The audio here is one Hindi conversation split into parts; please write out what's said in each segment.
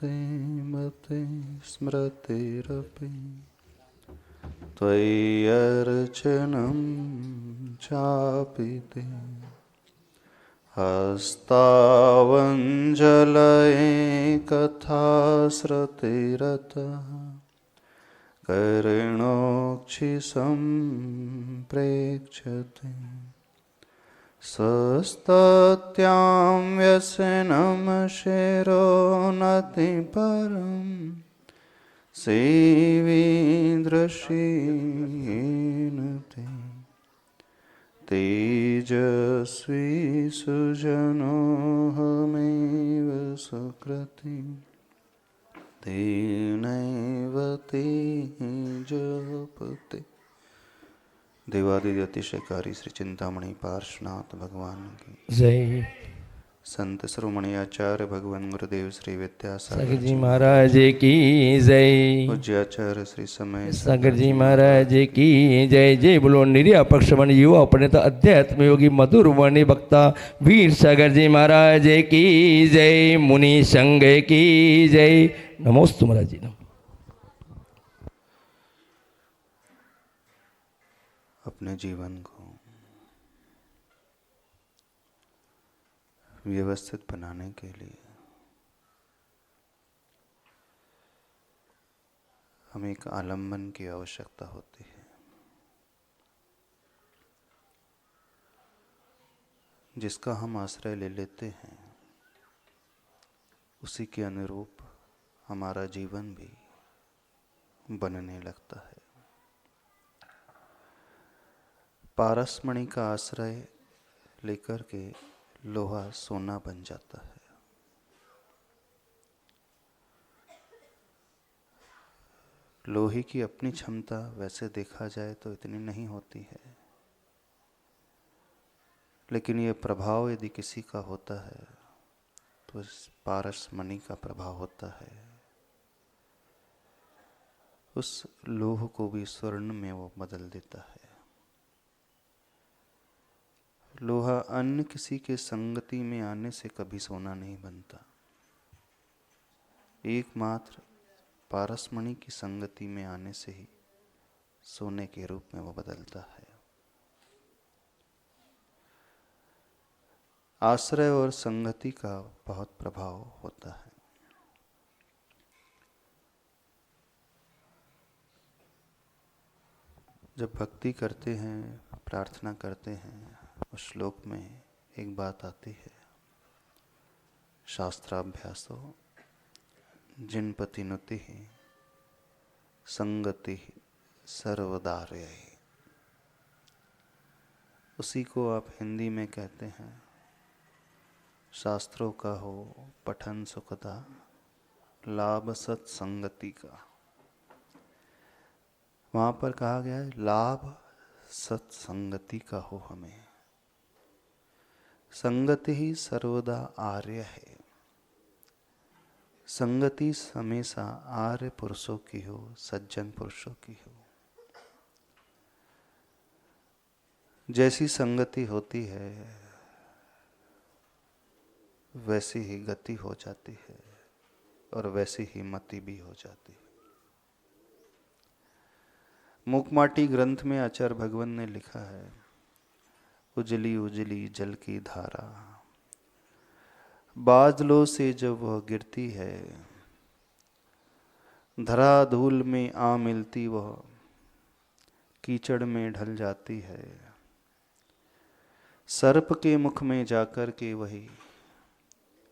मते स्मृतिरपि त्वय्यर्चनं चापि ते हस्तावञ्जलये कथाश्रुतिरतः कर्णोक्षिसम्प्रेक्ष्यते सस्तत्यां व्यसनं शिरो नतिपरं सेवीदृशीन ते तेजस्वी सुजनोऽहमेव सुकृति तेनैव ते जपते। देवादिदेव अतिशयकारी श्री चिंतामणि पार्श्वनाथ भगवान की जय। संत शिरोमणि आचार्य भगवान गुरुदेव श्री विद्यासागर जी महाराज की जय। पूज्याचार्य श्री समय सागर जी महाराज की जय। जय बोलो निर्या पक्षमण युवा पंडित अध्यात्म योगी मधुर वाणी वक्ता वीर सागर जी महाराज की जय। मुनि संघ की जय। नमोस्तु महाराज जी। अपने जीवन को व्यवस्थित बनाने के लिए हमें एक आलम्बन की आवश्यकता होती है, जिसका हम आश्रय ले लेते हैं उसी के अनुरूप हमारा जीवन भी बनने लगता है। पारसमणि का आश्रय लेकर के लोहा सोना बन जाता है। लोहे की अपनी क्षमता वैसे देखा जाए तो इतनी नहीं होती है, लेकिन ये प्रभाव यदि किसी का होता है तो इस पारसमणि का प्रभाव होता है। उस लोह को भी स्वर्ण में वो बदल देता है। लोहा अन्य किसी के संगति में आने से कभी सोना नहीं बनता, एकमात्र पारसमणि की संगति में आने से ही सोने के रूप में वो बदलता है। आश्रय और संगति का बहुत प्रभाव होता है। जब भक्ति करते हैं, प्रार्थना करते हैं, उस श्लोक में एक बात आती है, शास्त्राभ्यासो जिनपतिनुति संगति सर्वदार्य। उसी को आप हिंदी में कहते हैं शास्त्रों का हो पठन सुखदा, लाभ सत्संगति का। वहाँ पर कहा गया है लाभ सत्संगति का हो हमें। संगति ही सर्वदा आर्य है। संगति हमेशा आर्य पुरुषों की हो, सज्जन पुरुषों की हो। जैसी संगति होती है वैसी ही गति हो जाती है और वैसी ही मति भी हो जाती है। मुकमाटी ग्रंथ में आचार्य भगवान ने लिखा है, उजली उजली जल की धारा बादलों से जब वह गिरती है, धरा धूल में आ मिलती वह कीचड़ में ढल जाती है। सर्प के मुख में जाकर के वही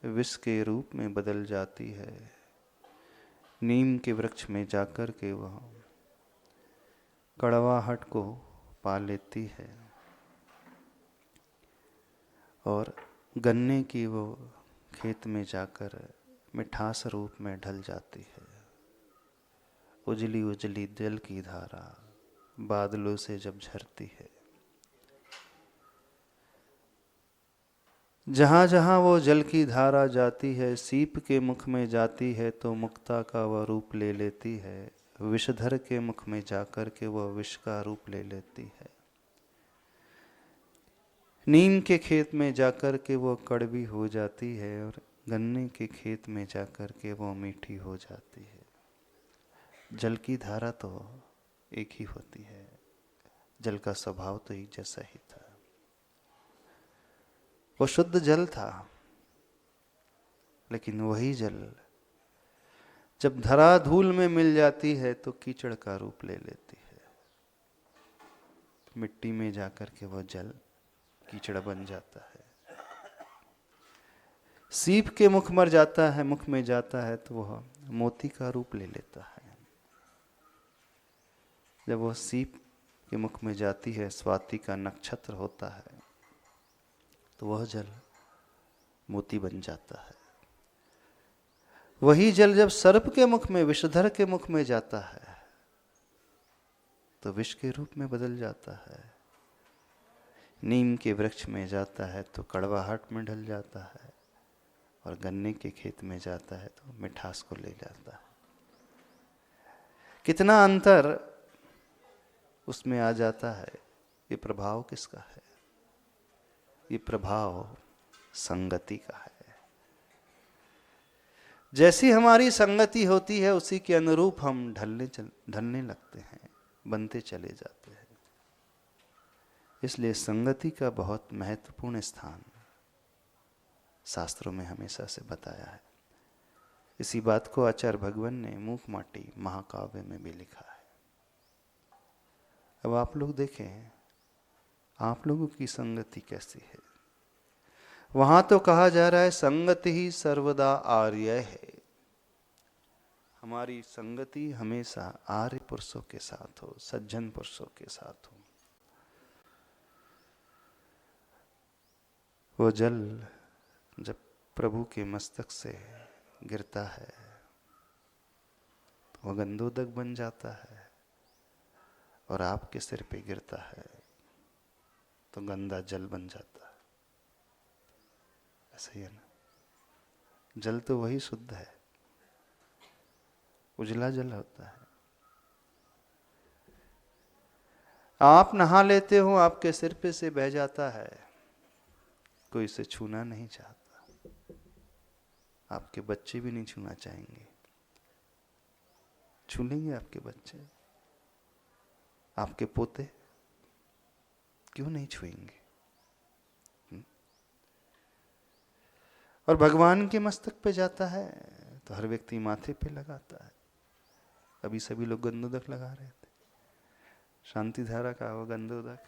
विष के रूप में बदल जाती है। नीम के वृक्ष में जाकर के वह कड़वाहट को पा लेती है और गन्ने की वो खेत में जाकर मिठास रूप में ढल जाती है। उजली उजली जल की धारा बादलों से जब झरती है, जहाँ जहाँ वो जल की धारा जाती है, सीप के मुख में जाती है तो मुक्ता का वह रूप ले लेती है। विषधर के मुख में जाकर के वह विष का रूप ले लेती है। नीम के खेत में जाकर के वो कड़वी हो जाती है और गन्ने के खेत में जाकर के वो मीठी हो जाती है। जल की धारा तो एक ही होती है, जल का स्वभाव तो एक जैसा ही था। वो शुद्ध जल था, लेकिन वही जल जब धराधूल में मिल जाती है तो कीचड़ का रूप ले लेती है। मिट्टी में जाकर के वो जल कीचड़ बन जाता है। सीप के मुख में जाता है तो वह मोती का रूप ले लेता है। जब वह सीप के मुख में जाती है, स्वाति का नक्षत्र होता है, तो वह जल मोती बन जाता है। वही जल जब सर्प के मुख में, विषधर के मुख में जाता है, तो विष के रूप में बदल जाता है। नीम के वृक्ष में जाता है तो कड़वाहट में ढल जाता है, और गन्ने के खेत में जाता है तो मिठास को ले जाता है। कितना अंतर उसमें आ जाता है। ये प्रभाव किसका है? ये प्रभाव संगति का है। जैसी हमारी संगति होती है उसी के अनुरूप हम ढलने लगते हैं, बनते चले जाते हैं। इसलिए संगति का बहुत महत्वपूर्ण स्थान शास्त्रों में हमेशा से बताया है। इसी बात को आचार्य भगवान ने मूक माटी महाकाव्य में भी लिखा है। अब आप लोग देखें, आप लोगों की संगति कैसी है। वहां तो कहा जा रहा है संगति ही सर्वदा आर्य है। हमारी संगति हमेशा आर्य पुरुषों के साथ हो, सज्जन पुरुषों के साथ हो। वो जल जब प्रभु के मस्तक से गिरता है तो वह गंधोदक बन जाता है, और आपके सिर पे गिरता है तो गंदा जल बन जाता है। ऐसा ही है ना। जल तो वही शुद्ध है, उजला जल होता है। आप नहा लेते हो, आपके सिर पे से बह जाता है, कोई इसे छूना नहीं चाहता। आपके बच्चे भी नहीं छूना चाहेंगे। छू लेंगे आपके बच्चे? आपके पोते क्यों नहीं छुएंगे? और भगवान के मस्तक पे जाता है तो हर व्यक्ति माथे पे लगाता है। अभी सभी लोग गंधोदक लगा रहे थे, शांति धारा का वो गंधोदक।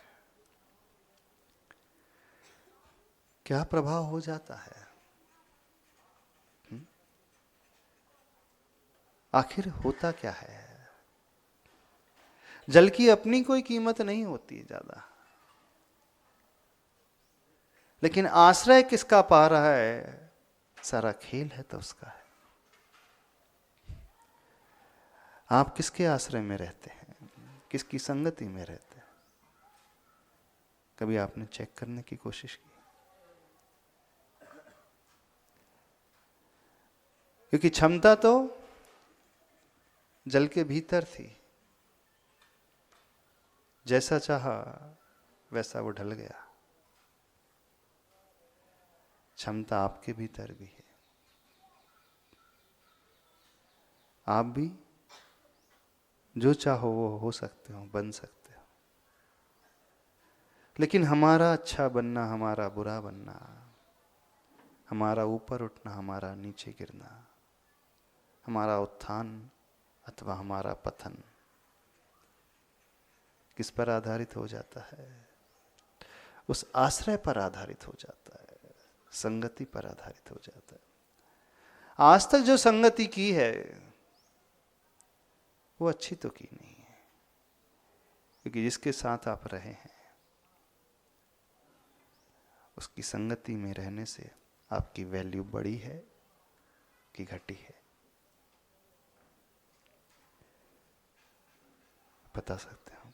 क्या प्रभाव हो जाता है? आखिर होता क्या है? जल की अपनी कोई कीमत नहीं होती है ज्यादा, लेकिन आश्रय किसका पा रहा है, सारा खेल है तो उसका है। आप किसके आश्रय में रहते हैं, किसकी संगति में रहते हैं? कभी आपने चेक करने की कोशिश की? क्योंकि क्षमता तो जल के भीतर थी, जैसा चाहा वैसा वो ढल गया। क्षमता आपके भीतर भी है, आप भी जो चाहो वो हो सकते हो, बन सकते हो। लेकिन हमारा अच्छा बनना, हमारा बुरा बनना, हमारा ऊपर उठना, हमारा नीचे गिरना, हमारा उत्थान अथवा हमारा पतन किस पर आधारित हो जाता है? उस आश्रय पर आधारित हो जाता है, संगति पर आधारित हो जाता है। आज तक जो संगति की है वो अच्छी तो की नहीं है, क्योंकि जिसके साथ आप रहे हैं उसकी संगति में रहने से आपकी वैल्यू बढ़ी है कि घटी है, बता सकते हो?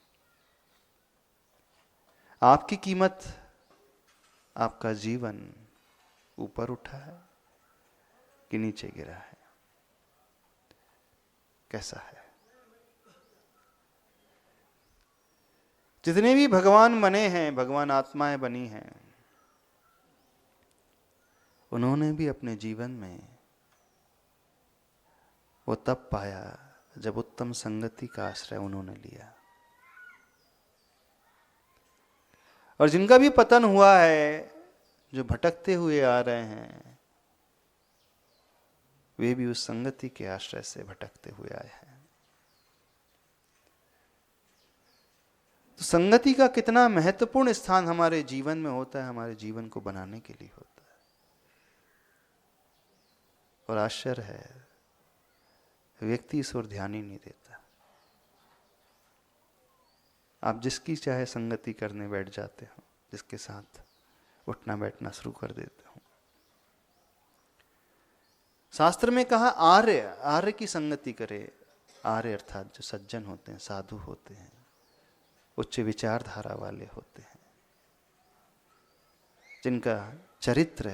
आपकी कीमत, आपका जीवन ऊपर उठा है कि नीचे गिरा है? कैसा है? जितने भी भगवान बने हैं, भगवान आत्माएं बनी हैं, उन्होंने भी अपने जीवन में वो तब पाया जब उत्तम संगति का आश्रय उन्होंने लिया। और जिनका भी पतन हुआ है, जो भटकते हुए आ रहे हैं, वे भी उस संगति के आश्रय से भटकते हुए आए हैं। तो संगति का कितना महत्वपूर्ण स्थान हमारे जीवन में होता है, हमारे जीवन को बनाने के लिए होता है। और आश्चर्य है, व्यक्ति इस ओर ध्यान ही नहीं देता। आप जिसकी चाहे संगति करने बैठ जाते हो, जिसके साथ उठना बैठना शुरू कर देते हो। शास्त्र में कहा आर्य की संगति करे। आर्य अर्थात जो सज्जन होते हैं, साधु होते हैं, उच्च विचारधारा वाले होते हैं, जिनका चरित्र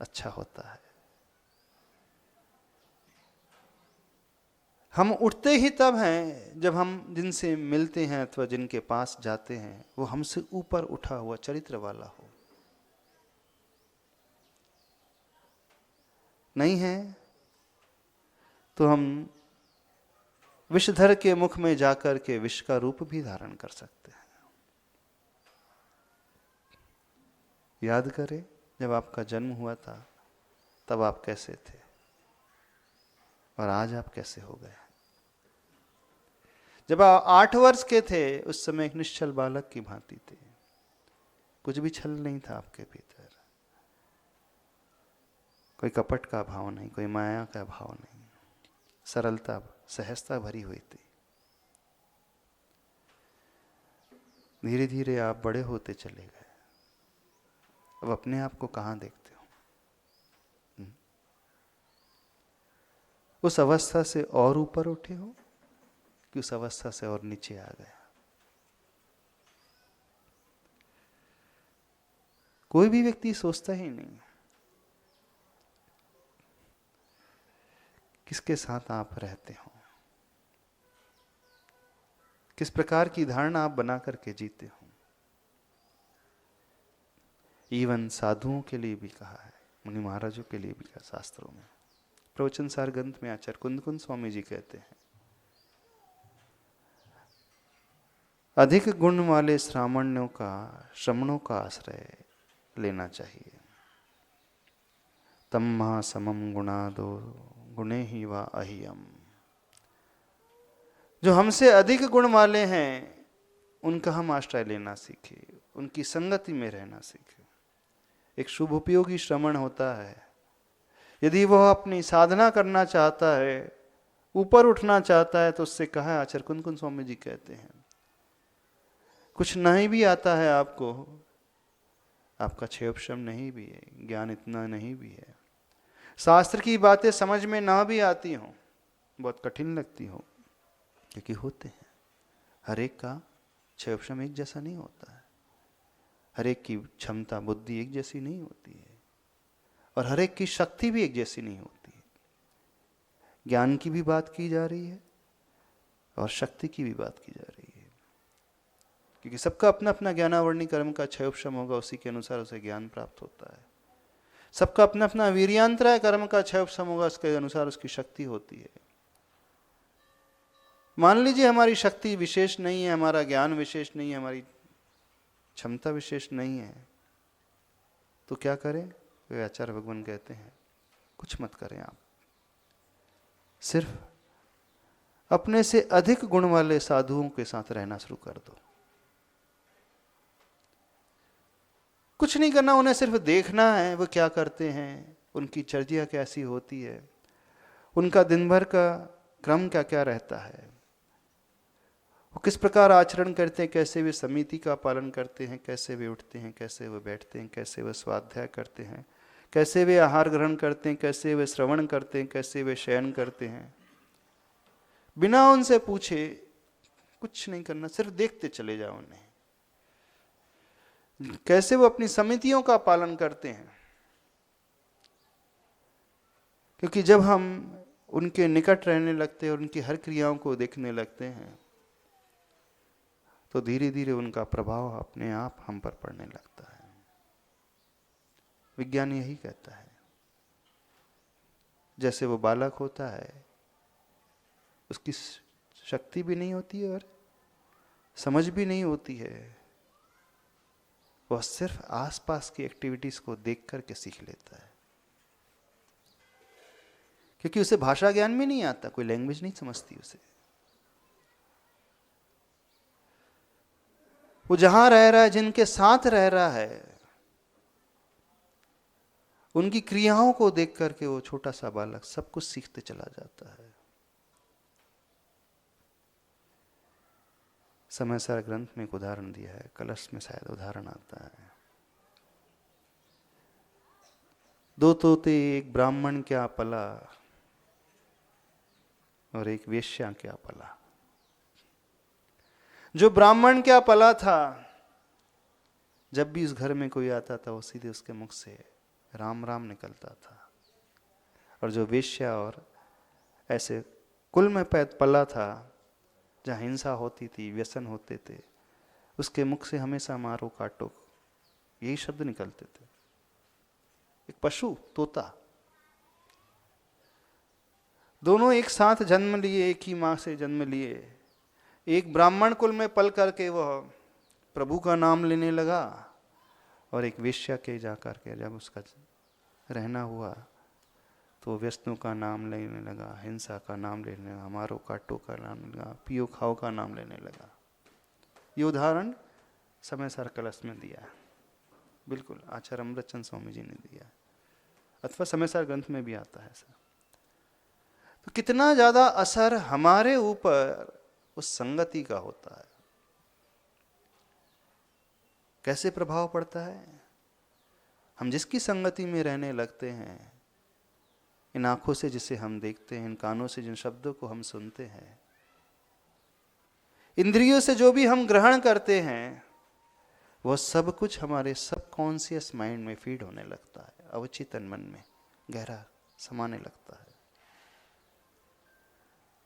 अच्छा होता है। हम उठते ही तब हैं जब हम जिनसे मिलते हैं अथवा जिनके पास जाते हैं वो हमसे ऊपर उठा हुआ चरित्र वाला हो। नहीं है तो हम विषधर के मुख में जाकर के विष का रूप भी धारण कर सकते हैं। याद करें, जब आपका जन्म हुआ था तब आप कैसे थे और आज आप कैसे हो गए। जब आप 8 वर्ष के थे उस समय एक निश्चल बालक की भांति थे। कुछ भी छल नहीं था आपके भीतर, कोई कपट का भाव नहीं, कोई माया का भाव नहीं, सरलता सहजता भरी हुई थी। धीरे धीरे आप बड़े होते चले गए। अब अपने आप को कहाँ देखते हो? उस अवस्था से और ऊपर उठे हो कि उस अवस्था से और नीचे आ गया? कोई भी व्यक्ति सोचता ही नहीं किसके साथ आप रहते हो, किस प्रकार की धारणा आप बना करके जीते हो। इवन साधुओं के लिए भी कहा है, मुनि महाराजों के लिए भी कहा शास्त्रों में। प्रवचन सार ग्रंथ में आचार्य कुंद स्वामी जी कहते हैं, अधिक गुण वाले श्रमणों का आश्रय लेना चाहिए। तम्मा समम गुणादो गुणे ही वा अहियम। जो हमसे अधिक गुण वाले हैं उनका हम आश्रय लेना सीखे, उनकी संगति में रहना सीखे। एक शुभ उपयोगी श्रमण होता है, यदि वह अपनी साधना करना चाहता है, ऊपर उठना चाहता है, तो उससे कहा है आचार्य कुंद स्वामी जी कहते हैं, कुछ नहीं भी आता है आपको, आपका क्षेपशम नहीं भी है, ज्ञान इतना नहीं भी है, शास्त्र की बातें समझ में ना भी आती हो, बहुत कठिन लगती हो, क्योंकि होते हैं, हर एक का क्षेपशम एक जैसा नहीं होता है, हर एक की क्षमता बुद्धि एक जैसी नहीं होती है, और हर एक की शक्ति भी एक जैसी नहीं होती है। ज्ञान की भी बात की जा रही है और शक्ति की भी बात की जा रही है, क्योंकि सबका अपना अपना ज्ञानावर्णी कर्म का क्षयोपशम होगा, उसी के अनुसार उसे ज्ञान प्राप्त होता है। सबका अपना अपना वीर्यांतराय कर्म का क्षयोपशम होगा, उसके अनुसार उसकी शक्ति होती है। मान लीजिए हमारी शक्ति विशेष नहीं है, हमारा ज्ञान विशेष नहीं है, हमारी क्षमता विशेष नहीं है, तो क्या करें? वे आचार्य भगवान कहते हैं कुछ मत करें, आप सिर्फ अपने से अधिक गुण वाले साधुओं के साथ रहना शुरू कर दो। कुछ नहीं करना, उन्हें सिर्फ देखना है वो क्या करते हैं, उनकी चर्या कैसी होती है, उनका दिन भर का क्रम क्या क्या रहता है, वो किस प्रकार आचरण करते हैं, कैसे वे समिति का पालन करते हैं, कैसे वे उठते हैं, कैसे वे बैठते हैं, कैसे वे स्वाध्याय करते हैं, कैसे वे आहार ग्रहण करते हैं, कैसे वे श्रवण करते हैं, कैसे वे शयन करते हैं। बिना उनसे पूछे कुछ नहीं करना, सिर्फ देखते चले जाओ उन्हें, कैसे वो अपनी समितियों का पालन करते हैं। क्योंकि जब हम उनके निकट रहने लगते हैं और उनकी हर क्रियाओं को देखने लगते हैं, तो धीरे धीरे उनका प्रभाव अपने आप हम पर पड़ने लगता है। विज्ञान यही कहता है। जैसे वो बालक होता है, उसकी शक्ति भी नहीं होती है और समझ भी नहीं होती है, वह सिर्फ आसपास की एक्टिविटीज को देख करके सीख लेता है, क्योंकि उसे भाषा ज्ञान भी नहीं आता, कोई लैंग्वेज नहीं समझती उसे। वो जहां रह रहा है, जिनके साथ रह रहा है, उनकी क्रियाओं को देख करके वो छोटा सा बालक सब कुछ सीखते चला जाता है। समय सार ग्रंथ में एक उदाहरण दिया है, कलश में शायद उदाहरण आता है। दो तोते, एक ब्राह्मण क्या पला और एक वेश्या क्या पला। जो ब्राह्मण क्या पला था, जब भी उस घर में कोई आता था वो सीधे उसके मुख से राम राम निकलता था। और जो वेश्या और ऐसे कुल में पला था, जहाँ हिंसा होती थी, व्यसन होते थे, उसके मुख से हमेशा मारो काटो यही शब्द निकलते थे। एक पशु, तोता, दोनों एक साथ जन्म लिए, एक ही माँ से जन्म लिए। एक ब्राह्मण कुल में पल करके वह प्रभु का नाम लेने लगा, और एक वेश्या के जाकर के जब उसका रहना हुआ तो व्यस्तों का नाम लेने लगा, हिंसा का नाम लेने लगा, मारो काटो का नाम लेने लगा, पियो खाओ का नाम लेने लगा। ये उदाहरण समय सार कलश में दिया है, बिल्कुल आचार्य अमृतचंद स्वामी जी ने दिया, अथवा समय सार ग्रंथ में भी आता है ऐसा। तो कितना ज्यादा असर हमारे ऊपर उस संगति का होता है, कैसे प्रभाव पड़ता है। हम जिसकी संगति में रहने लगते हैं, इन आंखों से जिसे हम देखते हैं, इन कानों से जिन शब्दों को हम सुनते हैं, इंद्रियों से जो भी हम ग्रहण करते हैं, वह सब कुछ हमारे सबकॉन्शियस माइंड में फीड होने लगता है, अवचेतन मन में गहरा समाने लगता है।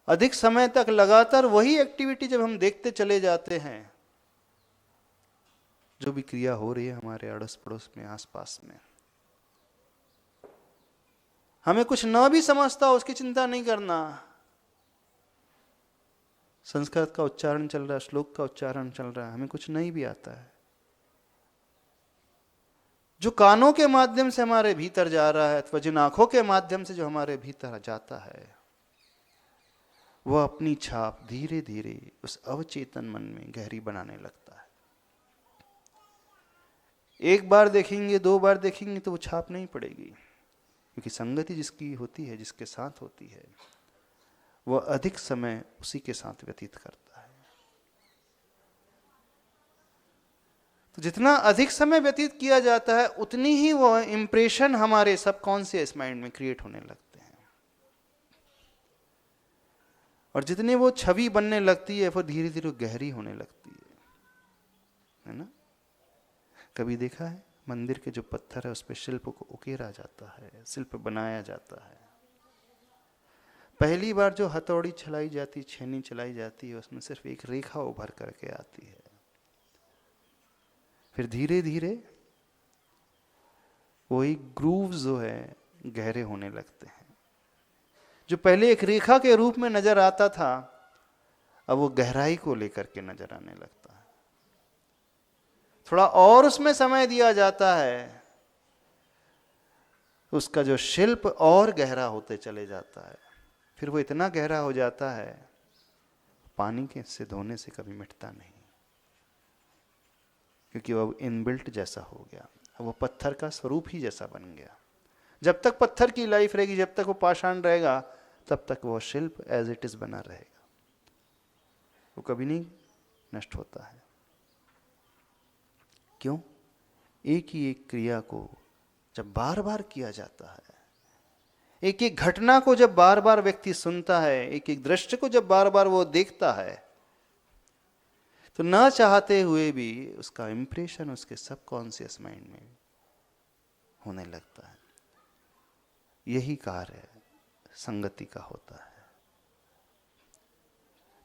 अधिक समय तक लगातार वही एक्टिविटी जब हम देखते चले जाते हैं, जो भी क्रिया हो रही है हमारे अड़ोस पड़ोस में, आसपास में, हमें कुछ न भी समझता हो उसकी चिंता नहीं करना। संस्कृत का उच्चारण चल रहा है, श्लोक का उच्चारण चल रहा है, हमें कुछ नहीं भी आता है, जो कानों के माध्यम से हमारे भीतर जा रहा है, अथवा जिन आंखों के माध्यम से जो हमारे भीतर जाता है, वह अपनी छाप धीरे धीरे उस अवचेतन मन में गहरी बनाने लगता है। एक बार देखेंगे, दो बार देखेंगे तो वो छाप नहीं पड़ेगी, क्योंकि संगति जिसकी होती है, जिसके साथ होती है, वह अधिक समय उसी के साथ व्यतीत करता है। तो जितना अधिक समय व्यतीत किया जाता है, उतनी ही वह इंप्रेशन हमारे सबकॉन्शियस माइंड में क्रिएट होने लगते हैं, और जितनी वो छवि बनने लगती है, वो धीरे धीरे गहरी होने लगती है ना। कभी देखा है मंदिर के जो पत्थर है उस पर शिल्प को उकेरा जाता है, शिल्प बनाया जाता है। पहली बार जो हथौड़ी चलाई जाती, छेनी चलाई जाती है, उसमें सिर्फ एक रेखा उभर करके आती है, फिर धीरे धीरे वही ग्रूव जो है गहरे होने लगते हैं। जो पहले एक रेखा के रूप में नजर आता था, अब वो गहराई को लेकर के नजर आने लगता है। थोड़ा और उसमें समय दिया जाता है, उसका जो शिल्प और गहरा होते चले जाता है, फिर वो इतना गहरा हो जाता है, पानी के से धोने से कभी मिटता नहीं, क्योंकि वो इनबिल्ट जैसा हो गया, वो पत्थर का स्वरूप ही जैसा बन गया। जब तक पत्थर की लाइफ रहेगी, जब तक वो पाषाण रहेगा, तब तक वो शिल्प एज इट इज बना रहेगा, वो कभी नहीं नष्ट होता है। क्यों? एक ही एक क्रिया को जब बार बार किया जाता है, एक एक घटना को जब बार बार व्यक्ति सुनता है, एक एक दृश्य को जब बार बार वो देखता है, तो न चाहते हुए भी उसका इंप्रेशन उसके सबकॉन्शियस माइंड में होने लगता है। यही कार्य संगति का होता है।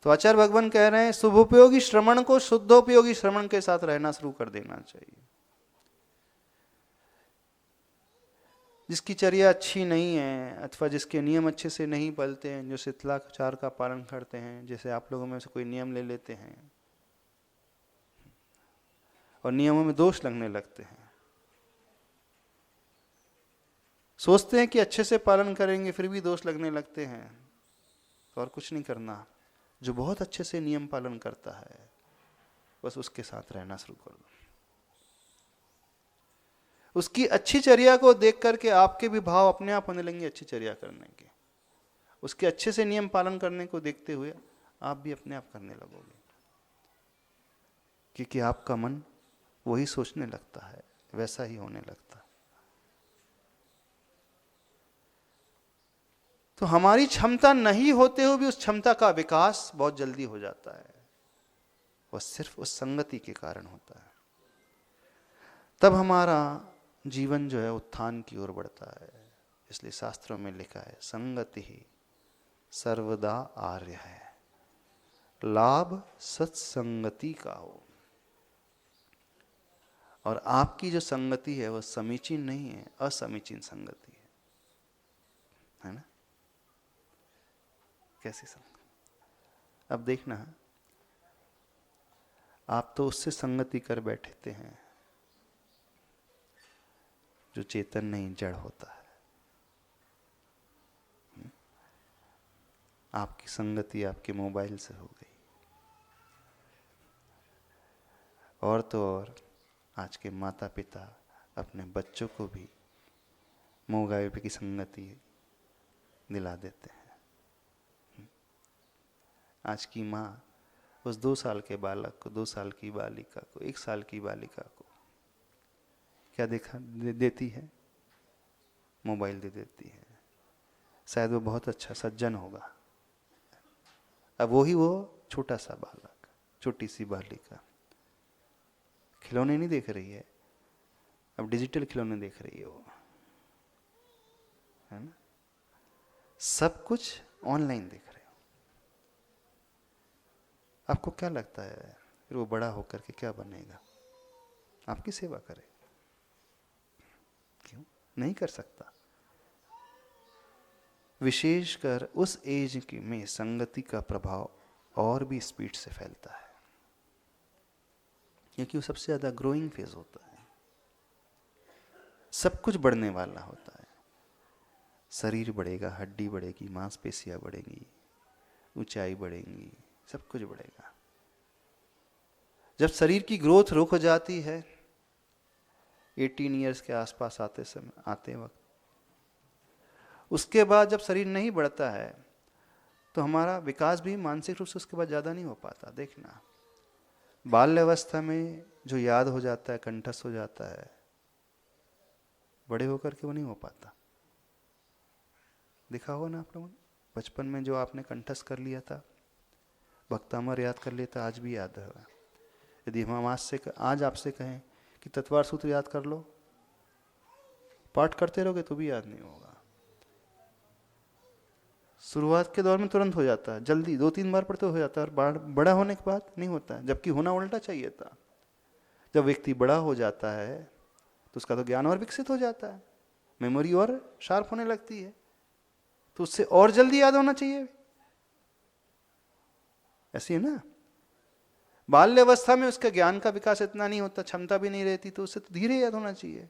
तो आचार्य भगवान कह रहे हैं, शुभोपयोगी श्रवण को शुद्धोपयोगी श्रवण के साथ रहना शुरू कर देना चाहिए। जिसकी चर्या अच्छी नहीं है अथवा जिसके नियम अच्छे से नहीं पलते हैं, जो शिथिलाचार का पालन करते हैं, जैसे आप लोगों में से कोई नियम ले लेते हैं और नियमों में दोष लगने लगते हैं, सोचते हैं कि अच्छे से पालन करेंगे फिर भी दोष लगने लगते हैं, तो और कुछ नहीं करना। जो बहुत अच्छे से नियम पालन करता है बस उसके साथ रहना शुरू कर दो। उसकी अच्छी चर्या को देख करके आपके भी भाव अपने आप होने लगेंगे अच्छी चर्या करने के। उसके अच्छे से नियम पालन करने को देखते हुए आप भी अपने आप करने लगोगे, क्योंकि आपका मन वही सोचने लगता है, वैसा ही होने लगता है। तो हमारी क्षमता नहीं होते हुए भी उस क्षमता का विकास बहुत जल्दी हो जाता है। वह सिर्फ उस संगति के कारण होता है। तब हमारा जीवन जो है उत्थान की ओर बढ़ता है। इसलिए शास्त्रों में लिखा है संगति ही सर्वदा आर्य है, लाभ सत्संगति का हो। और आपकी जो संगति है वह समीचीन नहीं है, असमीचीन संगति है ना। कैसी संगति? अब देखना, आप तो उससे संगति कर बैठते हैं जो चेतन नहीं जड़ होता है। आपकी संगति आपके मोबाइल से हो गई, और तो और आज के माता पिता अपने बच्चों को भी मोबाइल की संगति दिला देते हैं। आज की माँ उस 2 साल के बालक को, 2 साल की बालिका को, 1 साल की बालिका को क्या देती है? मोबाइल दे देती है। शायद वो बहुत अच्छा सज्जन होगा, अब वो छोटा सा बालक, छोटी सी बालिका खिलौने नहीं देख रही है, अब डिजिटल खिलौने देख रही है वो, है ना। सब कुछ ऑनलाइन देख रहे हो। आपको क्या लगता है फिर वो बड़ा होकर के क्या बनेगा? आपकी सेवा करे? क्यों नहीं कर सकता? विशेषकर उस एज की में संगति का प्रभाव और भी स्पीड से फैलता है, क्योंकि वो सबसे ज्यादा ग्रोइंग फेज होता है। सब कुछ बढ़ने वाला होता है। शरीर बढ़ेगा, हड्डी बढ़ेगी, मांसपेशियां बढ़ेंगी, ऊंचाई बढ़ेंगी, सब कुछ बढ़ेगा। जब शरीर की ग्रोथ रुक हो जाती है 18 ईयर्स के आसपास आते वक्त, उसके बाद जब शरीर नहीं बढ़ता है तो हमारा विकास भी मानसिक रूप से उसके बाद ज़्यादा नहीं हो पाता। देखना, बाल्यावस्था में जो याद हो जाता है, कंठस्थ हो जाता है, बड़े होकर के वो नहीं हो पाता। देखा होगा ना आप लोगों ने, बचपन में जो आपने कंठस्थ कर लिया था, भक्तामर याद कर लिया था, आज भी याद है। यदि हम आज आपसे कहें कि तत्वार सूत्र याद कर लो, पाठ करते रहोगे तो भी याद नहीं होगा। शुरुआत के दौर में तुरंत हो जाता है, जल्दी 2-3 बार पढ़ते हो जाता है, और बड़ा होने के बाद नहीं होता है, जबकि होना उल्टा चाहिए था। जब व्यक्ति बड़ा हो जाता है तो उसका तो ज्ञान और विकसित हो जाता है, मेमोरी और शार्प होने लगती है, तो उससे और जल्दी याद होना चाहिए। ऐसी है ना। बाल्यावस्था में उसका ज्ञान का विकास इतना नहीं होता, क्षमता भी नहीं रहती, तो उससे तो धीरे याद होना चाहिए।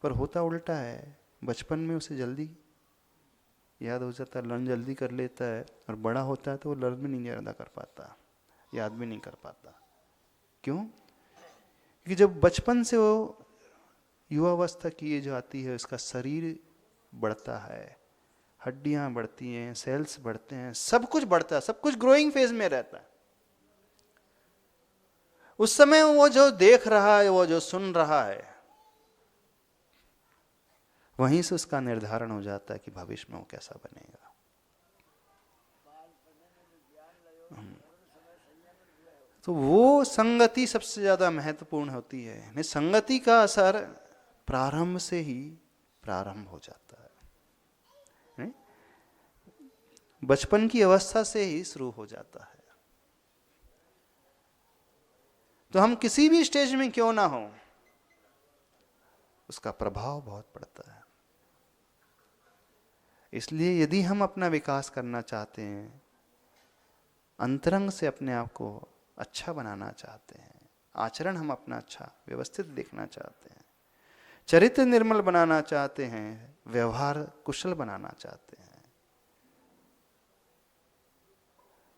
पर होता उल्टा है, बचपन में उसे जल्दी याद हो जाता है, लर्न जल्दी कर लेता है, और बड़ा होता है तो वो लर्न भी नहीं ज़्यादा कर पाता, याद भी नहीं कर पाता। क्यों? क्योंकि जब बचपन से वो युवावस्था की एज आती है, उसका शरीर बढ़ता है, हड्डियां बढ़ती हैं, सेल्स बढ़ते हैं, सब कुछ बढ़ता है, सब कुछ ग्रोइंग फेज में रहता है। उस समय वो जो देख रहा है, वो जो सुन रहा है, वहीं से उसका निर्धारण हो जाता है कि भविष्य में वो कैसा बनेगा। तो वो संगति सबसे ज्यादा महत्वपूर्ण होती है। संगति का असर प्रारंभ से ही प्रारंभ हो जाता है, बचपन की अवस्था से ही शुरू हो जाता है। तो हम किसी भी स्टेज में क्यों ना हो, उसका प्रभाव बहुत पड़ता है। इसलिए यदि हम अपना विकास करना चाहते हैं, अंतरंग से अपने आप को अच्छा बनाना चाहते हैं, आचरण हम अपना अच्छा व्यवस्थित देखना चाहते हैं, चरित्र निर्मल बनाना चाहते हैं, व्यवहार कुशल बनाना चाहते हैं,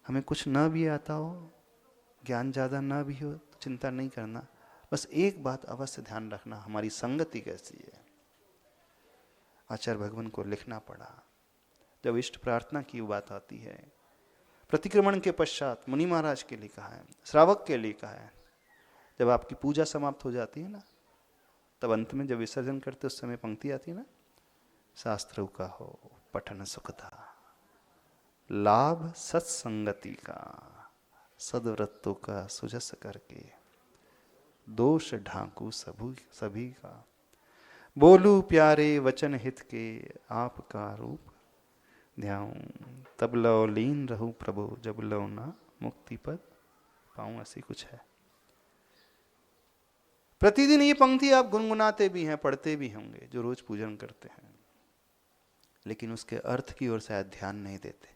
हमें कुछ न भी आता हो, ज्ञान ज़्यादा न भी हो तो चिंता नहीं करना। बस एक बात अवश्य ध्यान रखना, हमारी संगति कैसी है। आचार्य भगवान को लिखना पड़ा, जब इष्ट प्रार्थना की बात आती है, प्रतिक्रमण के पश्चात मुनि महाराज के लिए कहा है, श्रावक के लिए कहा है, जब आपकी पूजा समाप्त हो जाती है ना, तब अंत में जब विसर्जन करते उस समय पंक्ति आती है ना, शास्त्रों का हो पठन सुखदा, लाभ सत्संगति का, सदव्रतों का सुजस करके, दोष ढांकू सभी का, बोलू प्यारे वचन हित के, आपका रूप ध्याऊं, तब लो लीन रहूं प्रभु, जब लो ना मुक्ति पद पाऊं। ऐसी कुछ है। प्रतिदिन ये पंक्ति आप गुनगुनाते भी हैं, पढ़ते भी होंगे जो रोज पूजन करते हैं, लेकिन उसके अर्थ की ओर शायद ध्यान नहीं देते।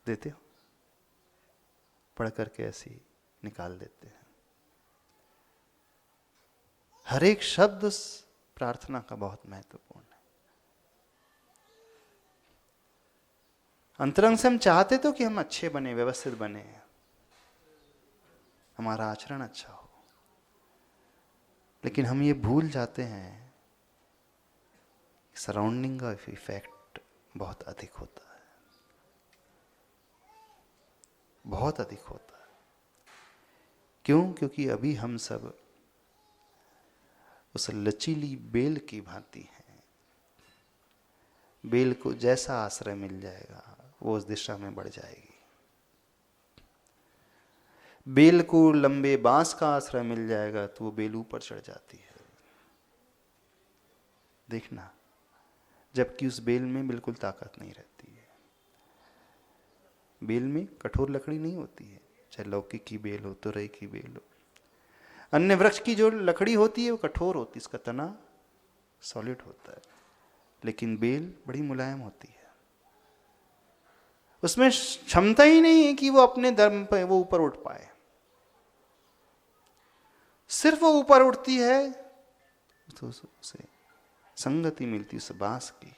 देते हो? पढ़ करके ऐसे ही निकाल देते हैं। हर एक शब्द प्रार्थना का बहुत महत्वपूर्ण है। अंतरंग से हम चाहते तो कि हम अच्छे बने, व्यवस्थित बने, हमारा आचरण अच्छा हो, लेकिन हम ये भूल जाते हैं सराउंडिंग का इफेक्ट बहुत अधिक होता है, बहुत अधिक होता है। क्यों? क्योंकि अभी हम सब उस लचीली बेल की भांति हैं। बेल को जैसा आश्रय मिल जाएगा वो उस दिशा में बढ़ जाएगी। बेल को लंबे बांस का आश्रय मिल जाएगा तो वो बेल ऊपर चढ़ जाती है। देखना, जबकि उस बेल में बिल्कुल ताकत नहीं रहती है। बेल में कठोर लकड़ी नहीं होती है, चाहे लौकी की बेल हो, तुरई की बेल हो, अन्य वृक्ष की जो लकड़ी होती है वो कठोर होती है, इसका तना सॉलिड होता है, लेकिन बेल बड़ी मुलायम होती है। उसमें क्षमता ही नहीं है कि वो अपने दम पे वो ऊपर उठ पाए। सिर्फ वो ऊपर उठती है तो उसे संगति मिलती उस बांस की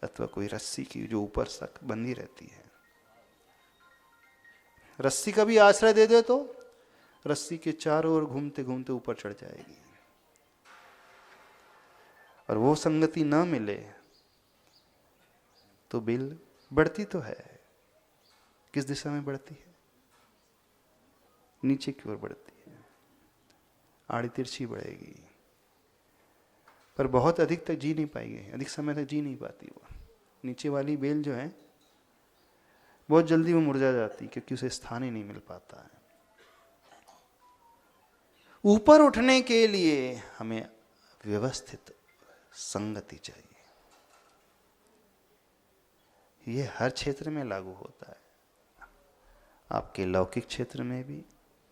अथवा कोई रस्सी की जो ऊपर तक बंधी रहती है। रस्सी का भी आश्रय दे दे तो रस्सी के चारों ओर घूमते घूमते ऊपर चढ़ जाएगी, और वो संगति ना मिले तो बेल बढ़ती तो है, किस दिशा में बढ़ती है? नीचे की ओर बढ़ती है, आड़ी तिरछी बढ़ेगी, पर बहुत अधिक तक जी नहीं पाएगी, अधिक समय तक जी नहीं पाती। वो नीचे वाली बेल जो है बहुत जल्दी वो मुरझा जाती, क्योंकि उसे स्थान ही नहीं मिल पाता है। ऊपर उठने के लिए हमें व्यवस्थित संगति चाहिए। ये हर क्षेत्र में लागू होता है, आपके लौकिक क्षेत्र में भी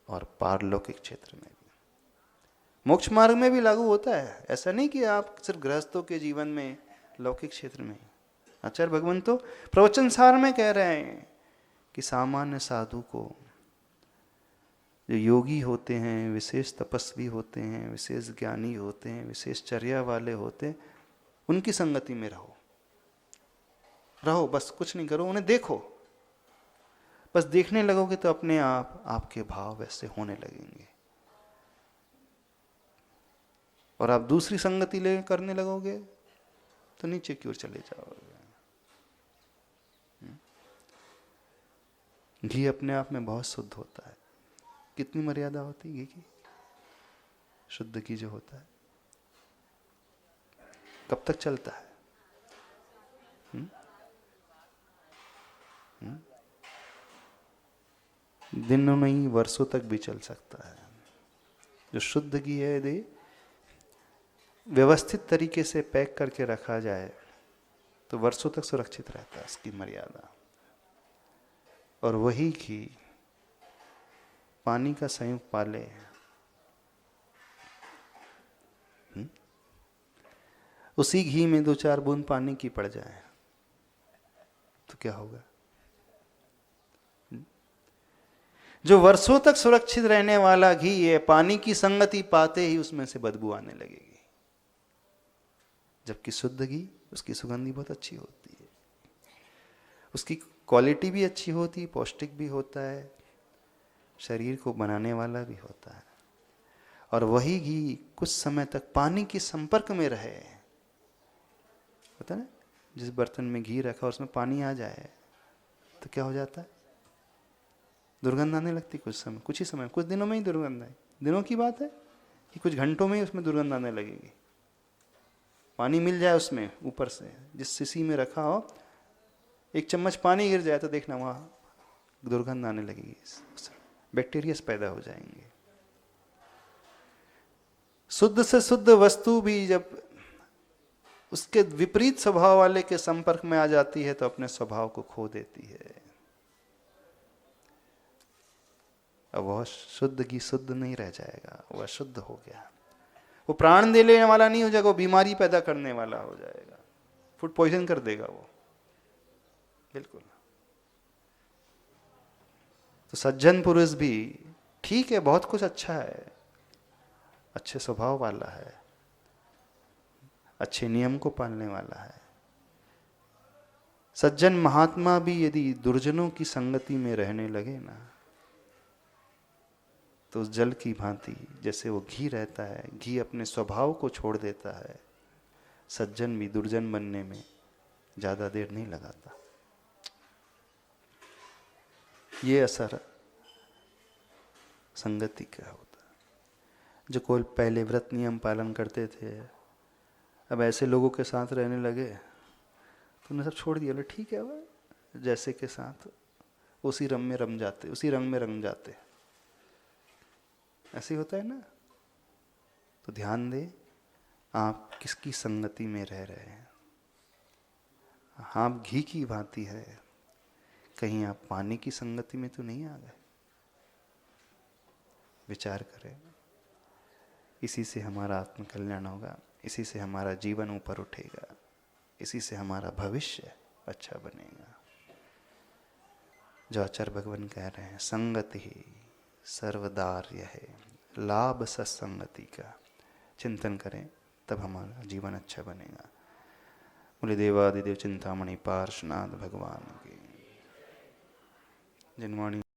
और पारलौकिक क्षेत्र में भी। मोक्ष मार्ग में भी लागू होता है। ऐसा नहीं कि आप सिर्फ गृहस्थों के जीवन में, लौकिक क्षेत्र में। आचार्य भगवान तो प्रवचन सार में कह रहे हैं कि सामान्य साधु को, जो योगी होते हैं, विशेष तपस्वी होते हैं, विशेष ज्ञानी होते हैं, विशेष चर्या वाले होते हैं, उनकी संगति में रहो। बस कुछ नहीं करो, उन्हें देखो। बस देखने लगोगे तो अपने आप आपके भाव वैसे होने लगेंगे, और आप दूसरी संगति ले करने लगोगे तो नीचे की ओर चले जाओगे। घी अपने आप में बहुत शुद्ध होता है। कितनी मर्यादा होती है घी की? शुद्ध घी जो होता है कब तक चलता है? दिनों नहीं, वर्षों तक भी चल सकता है। जो शुद्ध घी है, यदि व्यवस्थित तरीके से पैक करके रखा जाए तो वर्षों तक सुरक्षित रहता है, इसकी मर्यादा। और वही घी पानी का संयुक्त पाले उसी घी में 2-4 बूंद पानी की पड़ जाए तो क्या होगा? जो वर्षों तक सुरक्षित रहने वाला घी है, पानी की संगति पाते ही उसमें से बदबू आने लगेगी। जबकि शुद्ध घी, उसकी सुगंधी बहुत अच्छी होती है, उसकी क्वालिटी भी अच्छी होती है, पौष्टिक भी होता है, शरीर को बनाने वाला भी होता है। और वही घी कुछ समय तक पानी के संपर्क में रहे, होता है ना, जिस बर्तन में घी रखा उसमें पानी आ जाए तो क्या हो जाता है? दुर्गंध आने लगती कुछ समय, कुछ ही समय, कुछ दिनों में ही दुर्गंध आई। दिनों की बात है कि कुछ घंटों में ही उसमें दुर्गंध आने लगेगी। पानी मिल जाए उसमें ऊपर से, जिस शीशी में रखा हो, एक चम्मच पानी गिर जाए तो देखना वहाँ दुर्गंध आने लगेगी, बैक्टीरिया पैदा हो जाएंगे। शुद्ध से शुद्ध वस्तु भी जब उसके विपरीत स्वभाव वाले के संपर्क में आ जाती है तो अपने स्वभाव को खो देती है। अब वह शुद्ध घी शुद्ध नहीं रह जाएगा, वह अशुद्ध हो गया। वो प्राण दे लेने वाला नहीं हो जाएगा, वो बीमारी पैदा करने वाला हो जाएगा, फूड पॉइजन कर देगा वो, बिल्कुल। तो सज्जन पुरुष भी ठीक है, बहुत कुछ अच्छा है, अच्छे स्वभाव वाला है, अच्छे नियम को पालने वाला है। सज्जन महात्मा भी यदि दुर्जनों की संगति में रहने लगे ना, तो उस जल की भांति जैसे वो घी रहता है, घी अपने स्वभाव को छोड़ देता है, सज्जन भी दुर्जन बनने में ज्यादा देर नहीं लगाता। ये असर संगति का होता है। जो कोई पहले व्रत नियम पालन करते थे, अब ऐसे लोगों के साथ रहने लगे तो उन्हें सब छोड़ दिया, बोले ठीक है, वह जैसे के साथ उसी रंग में रम जाते, उसी रंग में रंग जाते। ऐसे ही होता है ना। तो ध्यान दे, आप किसकी संगति में रह रहे हैं। आप घी की भांति है, कहीं आप पानी की संगति में तो नहीं आ गए। विचार करें, इसी से हमारा आत्मकल्याण होगा, इसी से हमारा जीवन ऊपर उठेगा, इसी से हमारा भविष्य अच्छा बनेगा। जो आचार्य भगवान कह रहे हैं, संगति ही सर्वदार्य है, लाभ सत्संगति का चिंतन करें तब हमारा जीवन अच्छा बनेगा। बोले देवादिदेव चिंतामणि पार्श्वनाथ भगवान की। जिनवाणी